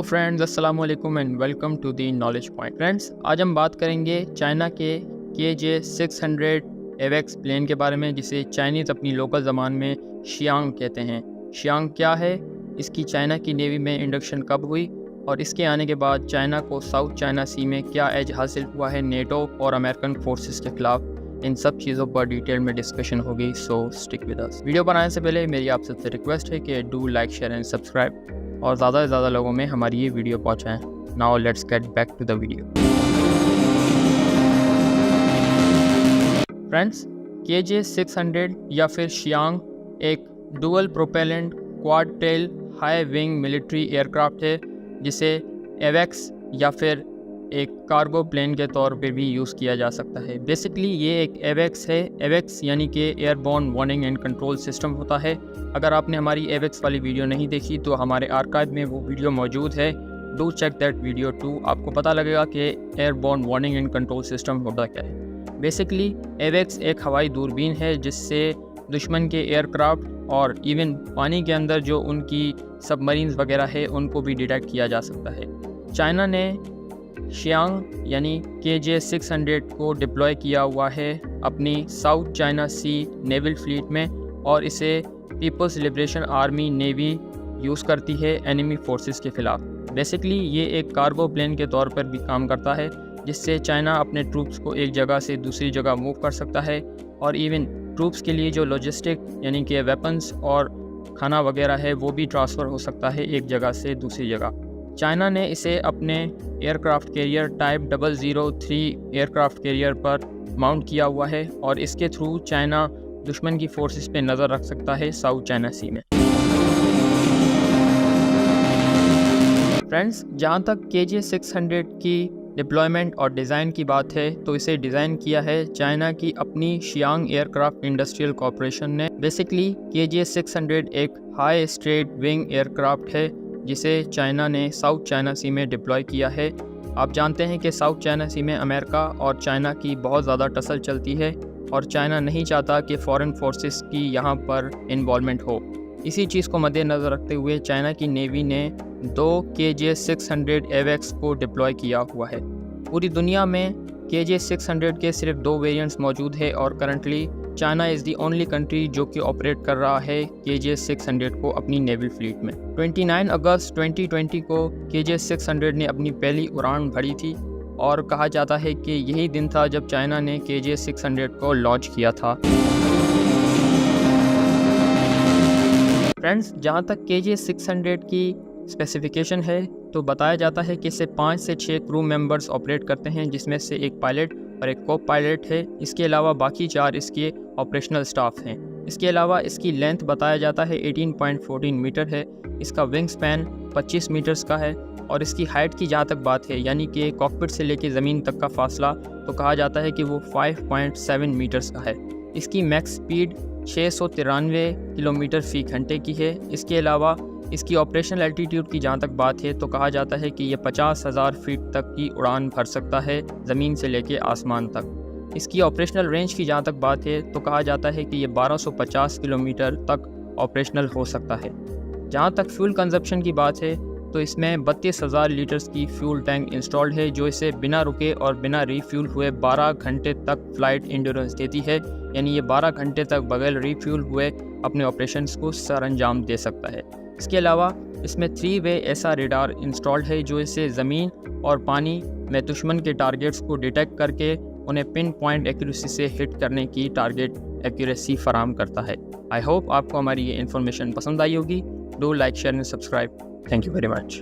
Friends, अस्सलाम वालेकुम and welcome to the knowledge point. Friends, आज हम बात करेंगे चाइना के KJ-600 एवेक्स प्लेन के बारे में, जिसे चाइनीज़ अपनी लोकल ज़बान में शियांग कहते हैं। शियांग क्या है, इसकी चाइना की नेवी में इंडक्शन कब हुई और इसके आने के बाद चाइना को साउथ चाइना सी में क्या एज हासिल हुआ है नेटो और अमेरिकन फोर्सेस के खिलाफ, इन सब चीज़ों पर डिटेल में डिस्कशन होगी। So stick with us. Video बनाने से पहले मेरी आप सबसे रिक्वेस्ट है कि do like, share and subscribe और ज़्यादा से ज़्यादा लोगों में हमारी ये वीडियो पहुँचाएँ। Now let's get back to the video. Friends, KJ-600 या फिर शियांग एक dual propellant quad tail high wing military aircraft है, जिसे एवेक्स या फिर एक कार्गो प्लेन के तौर पे भी यूज़ किया जा सकता है। बेसिकली ये एक एवेक्स है। एवेक्स यानी कि airborne warning and control system होता है। अगर आपने हमारी एवेक्स वाली वीडियो नहीं देखी तो हमारे आर्काइव में वो वीडियो मौजूद है, do check that video too. आपको पता लगेगा कि airborne warning and control system होता क्या है। बेसिकली एवेक्स एक हवाई दूरबीन है जिससे दुश्मन के एयरक्राफ्ट और इवन पानी के अंदर जो उनकी सबमरीन्स वगैरह है उनको भी डिटेक्ट किया जा सकता है। चाइना ने शियांग यानी KJ-600 को डिप्लॉय किया हुआ है अपनी South China Sea naval fleet में, और इसे People's Liberation Army Navy use करती है एनिमी फोर्सेस के ख़िलाफ़। बेसिकली ये एक कार्गो प्लेन के तौर पर भी काम करता है, जिससे चाइना अपने ट्रूप्स को एक जगह से दूसरी जगह मूव कर सकता है, और इवन ट्रूप्स के लिए जो लॉजिस्टिक यानी कि वेपन्स और खाना वगैरह है वो भी ट्रांसफ़र हो सकता है एक जगह से दूसरी जगह। चाइना ने इसे अपने aircraft carrier type 003 aircraft carrier पर माउंट किया हुआ है, और इसके थ्रू चाइना दुश्मन की फोर्सेस पे नज़र रख सकता है साउथ चाइना सी में। फ्रेंड्स, जहाँ तक KJ-600 की डिप्लॉयमेंट और डिज़ाइन की बात है तो इसे डिज़ाइन किया है चाइना की अपनी शियांग एयरक्राफ्ट इंडस्ट्रियल कॉरपोरेशन ने। बेसिकली KJ-600 एक हाई स्ट्रेट विंग एयरक्राफ्ट है जिसे चाइना ने साउथ चाइना सी में डिप्लॉय किया है। आप जानते हैं कि साउथ चाइना सी में अमेरिका और चाइना की बहुत ज़्यादा टसल चलती है, और चाइना नहीं चाहता कि फॉरेन फोर्सेस की यहाँ पर इन्वॉल्वमेंट हो। इसी चीज़ को मद्देनज़र रखते हुए चाइना की नेवी ने 2 KJ-600 एवेक्स को डिप्लॉय किया हुआ है। पूरी दुनिया में KJ-600 के सिर्फ 2 वेरिएंट्स मौजूद है, और currently China is the only country जो कि ऑपरेट कर रहा है KJ-600 को अपनी नेवल फ्लीट में। 29 अगस्त 2020 को KJ-600 ने अपनी पहली उड़ान भरी थी, और कहा जाता है कि यही दिन था जब चाइना ने KJ-600 को लॉन्च किया था। फ्रेंड्स, जहाँ तक KJ-600 की स्पेसिफिकेशन है तो बताया जाता है कि इसे 5 से 6 क्रू मेंबर्स ऑपरेट करते हैं, जिसमें से एक पायलट और एक को पायलट है। इसके अलावा बाकी 4 इसके ऑपरेशनल स्टाफ हैं। इसके अलावा इसकी लेंथ बताया जाता है 18.14 मीटर है। इसका विंग स्पैन 25 मीटर्स का है, और इसकी हाइट की जहाँ तक बात है यानी कि कॉकपिट से लेकर ज़मीन तक का फासला, तो कहा जाता है कि वो 5.7 मीटर्स का है। इसकी मैक्स स्पीड 693 किलोमीटर फ़ी घंटे की है। इसके अलावा इसकी ऑपरेशनल एल्टीट्यूड की जहाँ तक बात है तो कहा जाता है कि ये 50,000 फीट तक की उड़ान भर सकता है, ज़मीन से लेके आसमान तक। इसकी ऑपरेशनल रेंज की जहाँ तक बात है तो कहा जाता है कि ये 1250 किलोमीटर तक ऑपरेशनल हो सकता है। जहाँ तक फ्यूल कंजप्शन की बात है तो इसमें 32,000 लीटर्स की फ्यूल टैंक इंस्टॉल्ड है, जो इसे बिना रुके और बिना रीफ्यूल हुए 12 घंटे तक फ्लाइट इंड्योरेंस देती है। यानी ये 12 घंटे तक बगैर रीफ्यूल हुए अपने ऑपरेशंस को सरअंजाम दे सकता है। इसके अलावा इसमें 3 वे ऐसा रेडार इंस्टॉल्ड है जो इसे ज़मीन और पानी में दुश्मन के टारगेट्स को डिटेक्ट करके उन्हें पिन पॉइंट एक्यूरेसी से हिट करने की टारगेट एक्यूरेसी फराहम करता है। आई होप आपको हमारी ये इन्फॉर्मेशन पसंद आई होगी। Do like, share and subscribe. Thank you very much.